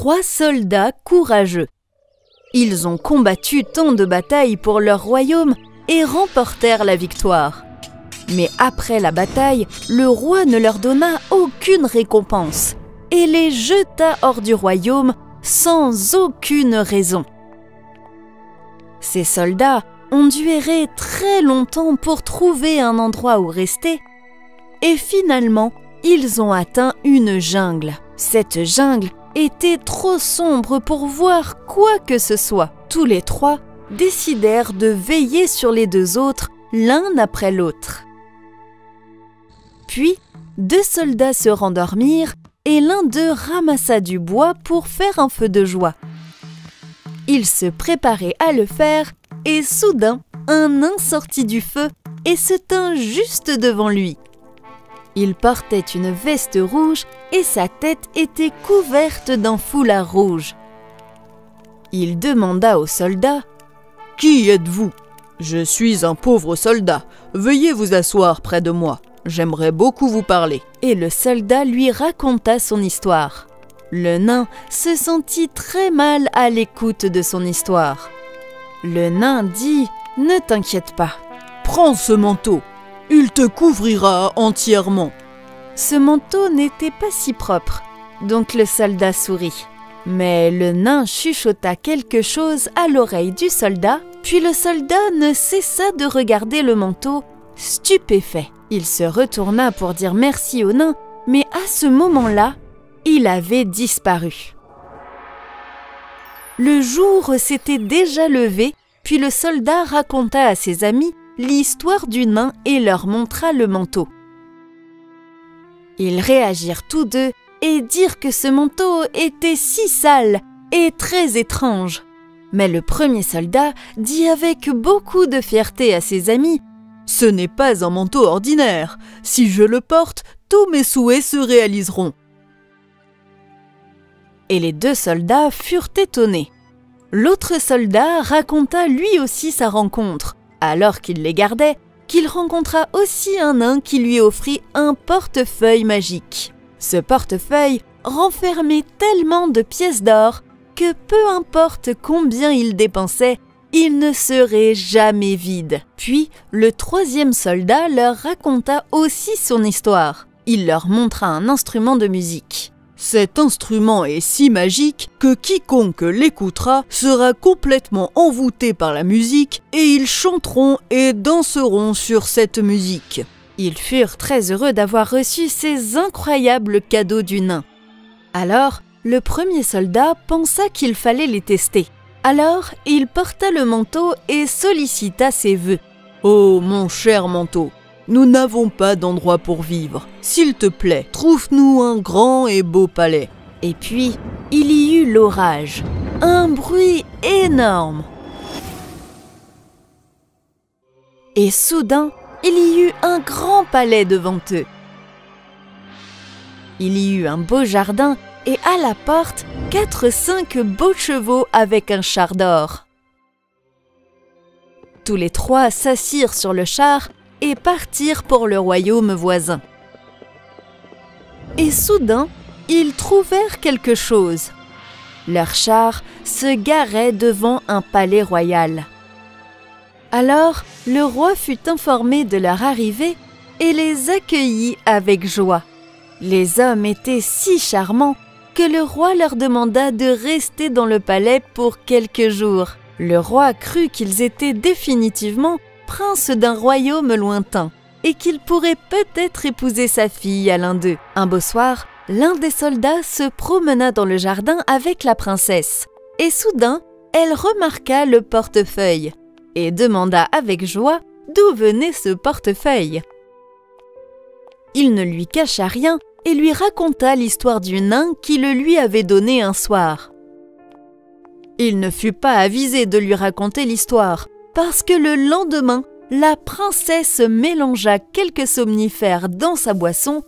3 soldats courageux. Ils ont combattu tant de batailles pour leur royaume et remportèrent la victoire. Mais après la bataille, le roi ne leur donna aucune récompense et les jeta hors du royaume sans aucune raison. Ces soldats ont dû errer très longtemps pour trouver un endroit où rester et finalement, ils ont atteint une jungle. Cette jungle était trop sombre pour voir quoi que ce soit. Tous les 3 décidèrent de veiller sur les 2 autres l'un après l'autre. Puis, 2 soldats se rendormirent et l'un d'eux ramassa du bois pour faire un feu de joie. Il se préparait à le faire et soudain, un nain sortit du feu et se tint juste devant lui. Il portait une veste rouge et sa tête était couverte d'un foulard rouge. Il demanda au soldat « Qui êtes-vous ? Je suis un pauvre soldat. Veuillez vous asseoir près de moi. J'aimerais beaucoup vous parler. » Et le soldat lui raconta son histoire. Le nain se sentit très mal à l'écoute de son histoire. Le nain dit « Ne t'inquiète pas. Prends ce manteau. Il te couvrira entièrement. » Ce manteau n'était pas si propre, donc le soldat sourit. Mais le nain chuchota quelque chose à l'oreille du soldat, puis le soldat ne cessa de regarder le manteau, stupéfait. Il se retourna pour dire merci au nain, mais à ce moment-là, il avait disparu. Le jour s'était déjà levé, puis le soldat raconta à ses amis l'histoire du nain et leur montra le manteau. Ils réagirent tous 2 et dirent que ce manteau était si sale et très étrange. Mais le premier soldat dit avec beaucoup de fierté à ses amis « Ce n'est pas un manteau ordinaire. Si je le porte, tous mes souhaits se réaliseront. » Et les 2 soldats furent étonnés. L'autre soldat raconta lui aussi sa rencontre, alors qu'il les gardait, qu'il rencontra aussi un nain qui lui offrit un portefeuille magique. Ce portefeuille renfermait tellement de pièces d'or que peu importe combien il dépensait, il ne serait jamais vide. Puis, le 3e soldat leur raconta aussi son histoire. Il leur montra un instrument de musique. Cet instrument est si magique que quiconque l'écoutera sera complètement envoûté par la musique et ils chanteront et danseront sur cette musique. Ils furent très heureux d'avoir reçu ces incroyables cadeaux du nain. Alors, le premier soldat pensa qu'il fallait les tester. Alors, il porta le manteau et sollicita ses vœux. « Oh, mon cher manteau, nous n'avons pas d'endroit pour vivre. S'il te plaît, trouve-nous un grand et beau palais. » Et puis, il y eut l'orage. Un bruit énorme. Et soudain, il y eut un grand palais devant eux. Il y eut un beau jardin et à la porte, 4-5 beaux chevaux avec un char d'or. Tous les 3 s'assirent sur le char et partirent pour le royaume voisin. Et soudain, ils trouvèrent quelque chose. Leur char se garait devant un palais royal. Alors, le roi fut informé de leur arrivée et les accueillit avec joie. Les hommes étaient si charmants que le roi leur demanda de rester dans le palais pour quelques jours. Le roi crut qu'ils étaient définitivement princes d'un royaume lointain et qu'il pourrait peut-être épouser sa fille à l'un d'eux. Un beau soir, l'un des soldats se promena dans le jardin avec la princesse et soudain, elle remarqua le portefeuille et demanda avec joie d'où venait ce portefeuille. Il ne lui cacha rien et lui raconta l'histoire du nain qui le lui avait donné un soir. Il ne fut pas avisé de lui raconter l'histoire, parce que le lendemain, la princesse mélangea quelques somnifères dans sa boisson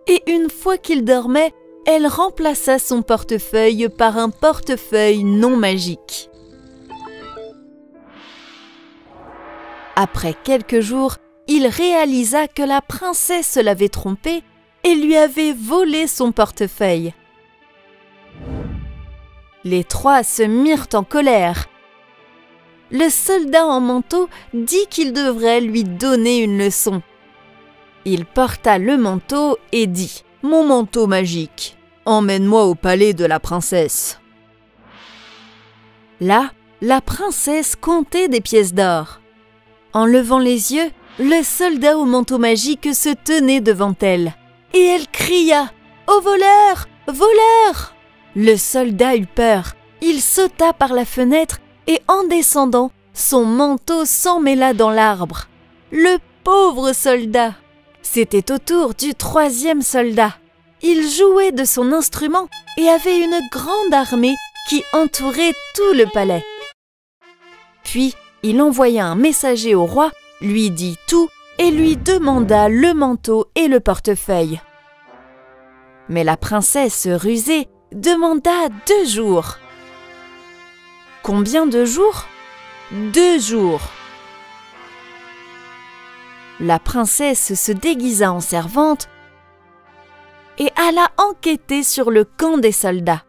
et une fois qu'il dormait, elle remplaça son portefeuille par un portefeuille non magique. Après quelques jours, il réalisa que la princesse l'avait trompé et lui avait volé son portefeuille. Les trois se mirent en colère. Le soldat en manteau dit qu'il devrait lui donner une leçon. Il porta le manteau et dit « Mon manteau magique, emmène-moi au palais de la princesse. » Là, la princesse comptait des pièces d'or. En levant les yeux, le soldat au manteau magique se tenait devant elle. Et elle cria « Au voleur! Voleur !» Le soldat eut peur. Il sauta par la fenêtre et en descendant, son manteau s'emmêla dans l'arbre. Le pauvre soldat! C'était au tour du troisième soldat. Il jouait de son instrument et avait une grande armée qui entourait tout le palais. Puis, il envoya un messager au roi, lui dit tout et lui demanda le manteau et le portefeuille. Mais la princesse rusée demanda 2 jours. Combien de jours? 2 jours. La princesse se déguisa en servante et alla enquêter sur le camp des soldats.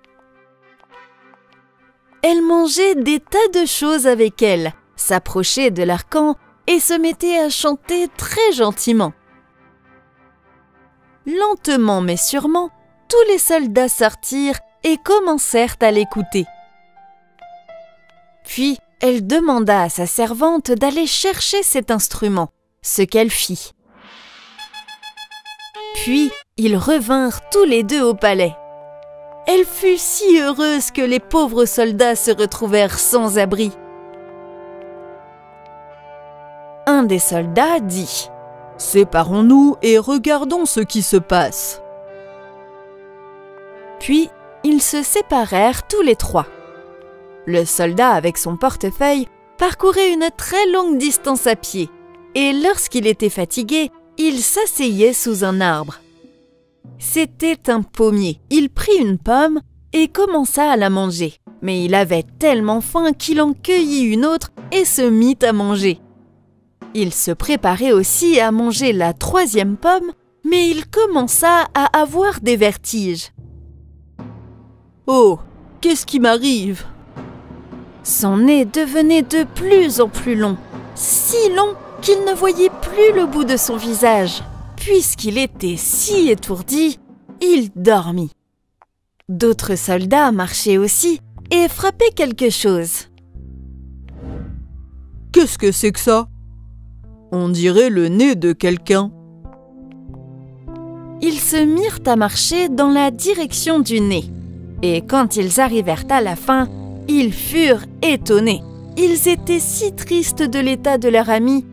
Elle mangeait des tas de choses avec elle, s'approchait de leur camp et se mettait à chanter très gentiment. Lentement mais sûrement, tous les soldats sortirent et commencèrent à l'écouter. Puis, elle demanda à sa servante d'aller chercher cet instrument, ce qu'elle fit. Puis, ils revinrent tous les deux au palais. Elle fut si heureuse que les pauvres soldats se retrouvèrent sans abri. Un des soldats dit « Séparons-nous et regardons ce qui se passe. » Puis, ils se séparèrent tous les 3. Le soldat, avec son portefeuille, parcourait une très longue distance à pied, et lorsqu'il était fatigué, il s'asseyait sous un arbre. C'était un pommier. Il prit une pomme et commença à la manger. Mais il avait tellement faim qu'il en cueillit une autre et se mit à manger. Il se préparait aussi à manger la 3e pomme, mais il commença à avoir des vertiges. « Oh, qu'est-ce qui m'arrive ?» Son nez devenait de plus en plus long, si long qu'il ne voyait plus le bout de son visage. Puisqu'il était si étourdi, il dormit. D'autres soldats marchaient aussi et frappaient quelque chose. « Qu'est-ce que c'est que ça ? On dirait le nez de quelqu'un. » Ils se mirent à marcher dans la direction du nez. Et quand ils arrivèrent à la fin, ils furent étonnés. Ils étaient si tristes de l'état de leur ami.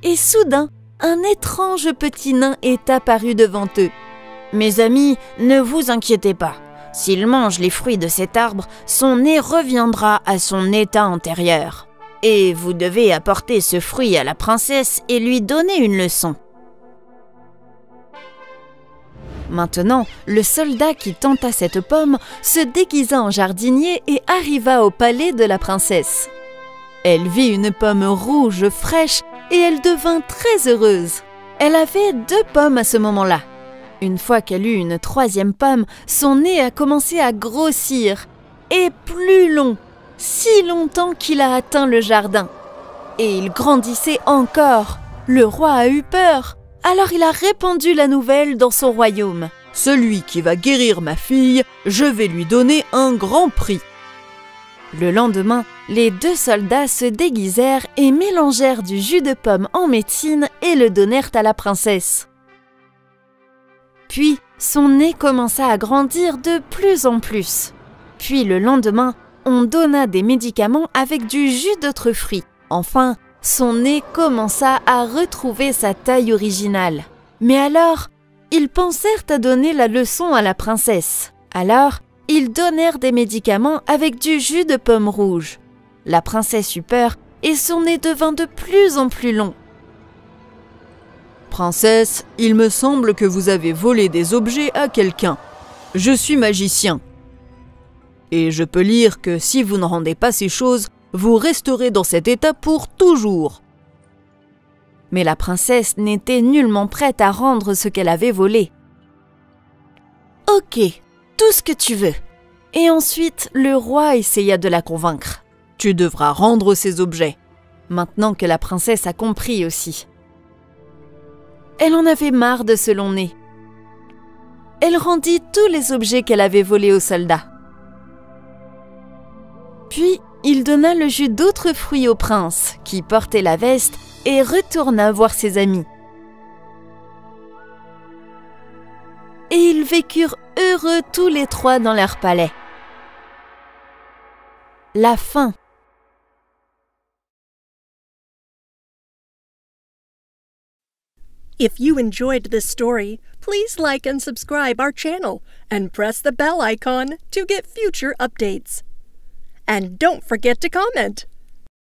Et soudain, un étrange petit nain est apparu devant eux. « Mes amis, ne vous inquiétez pas. S'il mange les fruits de cet arbre, son nez reviendra à son état antérieur. Et vous devez apporter ce fruit à la princesse et lui donner une leçon. » Maintenant, le soldat qui tenta cette pomme se déguisa en jardinier et arriva au palais de la princesse. Elle vit une pomme rouge fraîche et elle devint très heureuse. Elle avait 2 pommes à ce moment-là. Une fois qu'elle eut une 3e pomme, son nez a commencé à grossir et plus long, si longtemps qu'il a atteint le jardin. Et il grandissait encore. Le roi a eu peur. Alors il a répandu la nouvelle dans son royaume. « Celui qui va guérir ma fille, je vais lui donner un grand prix. » Le lendemain, les 2 soldats se déguisèrent et mélangèrent du jus de pomme en médecine et le donnèrent à la princesse. Puis, son nez commença à grandir de plus en plus. Puis le lendemain, on donna des médicaments avec du jus d'autres fruits. Enfin, son nez commença à retrouver sa taille originale. Mais alors, ils pensèrent à donner la leçon à la princesse. Alors, ils donnèrent des médicaments avec du jus de pomme rouge. La princesse eut peur et son nez devint de plus en plus long. « Princesse, il me semble que vous avez volé des objets à quelqu'un. Je suis magicien. Et je peux lire que si vous ne rendez pas ces choses, vous resterez dans cet état pour toujours. » Mais la princesse n'était nullement prête à rendre ce qu'elle avait volé. « Ok, tout ce que tu veux. » Et ensuite, le roi essaya de la convaincre. « Tu devras rendre ces objets. » Maintenant que la princesse a compris aussi. Elle en avait marre de ce long nez. Elle rendit tous les objets qu'elle avait volés aux soldats. Puis, il donna le jus d'autres fruits au prince, qui portait la veste, et retourna voir ses amis. Et ils vécurent heureux tous les trois dans leur palais. La fin. If you enjoyed this story, please like and subscribe our channel and press the bell icon to get future updates. And don't forget to comment.